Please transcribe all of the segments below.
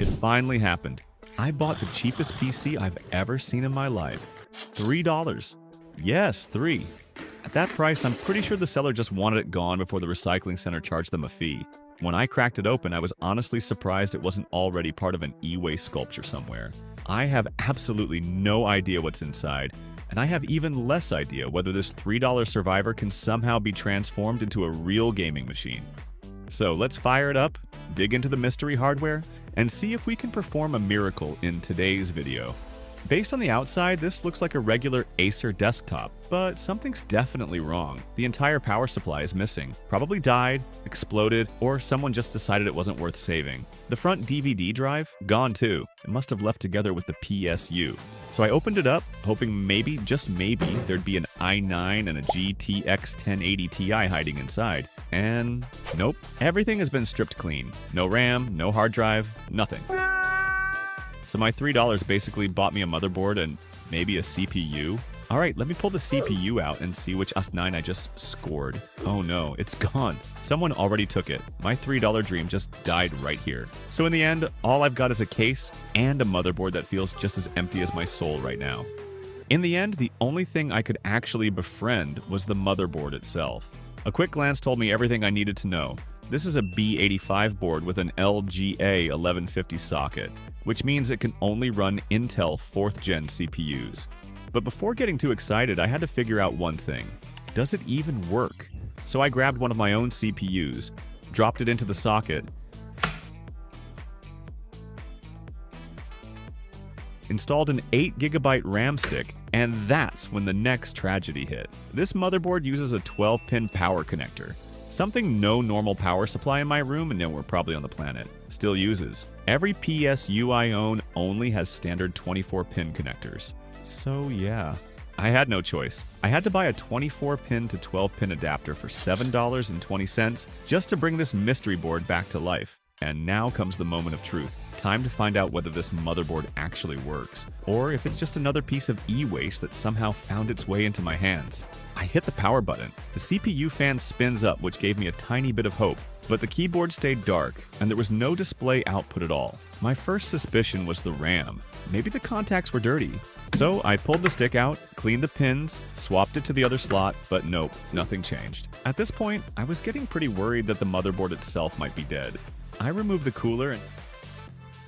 It finally happened. I bought the cheapest PC I've ever seen in my life. $3. Yes, 3. At that price, I'm pretty sure the seller just wanted it gone before the recycling center charged them a fee. When I cracked it open, I was honestly surprised it wasn't already part of an e-waste sculpture somewhere. I have absolutely no idea what's inside, and I have even less idea whether this $3 Survivor can somehow be transformed into a real gaming machine. So let's fire it up, dig into the mystery hardware, and see if we can perform a miracle in today's video. Based on the outside, this looks like a regular Acer desktop, but something's definitely wrong. The entire power supply is missing. Probably died, exploded, or someone just decided it wasn't worth saving. The front DVD drive? Gone too. It must have left together with the PSU. So I opened it up, hoping maybe, just maybe, there'd be an i9 and a GTX 1080 Ti hiding inside. And nope. Everything has been stripped clean. No RAM, no hard drive, nothing. So my $3 basically bought me a motherboard and maybe a CPU. Alright, let me pull the CPU out and see which S9 I just scored. Oh no, it's gone. Someone already took it. My $3 dream just died right here. So in the end, all I've got is a case and a motherboard that feels just as empty as my soul right now. In the end, the only thing I could actually befriend was the motherboard itself. A quick glance told me everything I needed to know. This is a B85 board with an LGA 1150 socket, which means it can only run Intel 4th gen CPUs. But before getting too excited, I had to figure out one thing. Does it even work? So I grabbed one of my own CPUs, dropped it into the socket, installed an 8GB RAM stick, and that's when the next tragedy hit. This motherboard uses a 12-pin power connector. Something no normal power supply in my room, and nowhere probably on the planet, still uses. Every PSU I own only has standard 24-pin connectors. So yeah, I had no choice. I had to buy a 24-pin to 12-pin adapter for $7.20 just to bring this mystery board back to life. And now comes the moment of truth. Time to find out whether this motherboard actually works, or if it's just another piece of e-waste that somehow found its way into my hands. I hit the power button. The CPU fan spins up, which gave me a tiny bit of hope, but the keyboard stayed dark, and there was no display output at all. My first suspicion was the RAM. Maybe the contacts were dirty. So I pulled the stick out, cleaned the pins, swapped it to the other slot, but nope, nothing changed. At this point, I was getting pretty worried that the motherboard itself might be dead. I removed the cooler and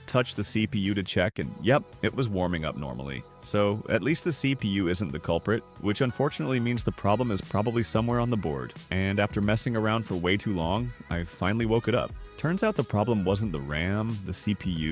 touched the CPU to check, and yep, it was warming up normally. So at least the CPU isn't the culprit, which unfortunately means the problem is probably somewhere on the board. And after messing around for way too long, I finally woke it up. Turns out the problem wasn't the RAM, the CPU,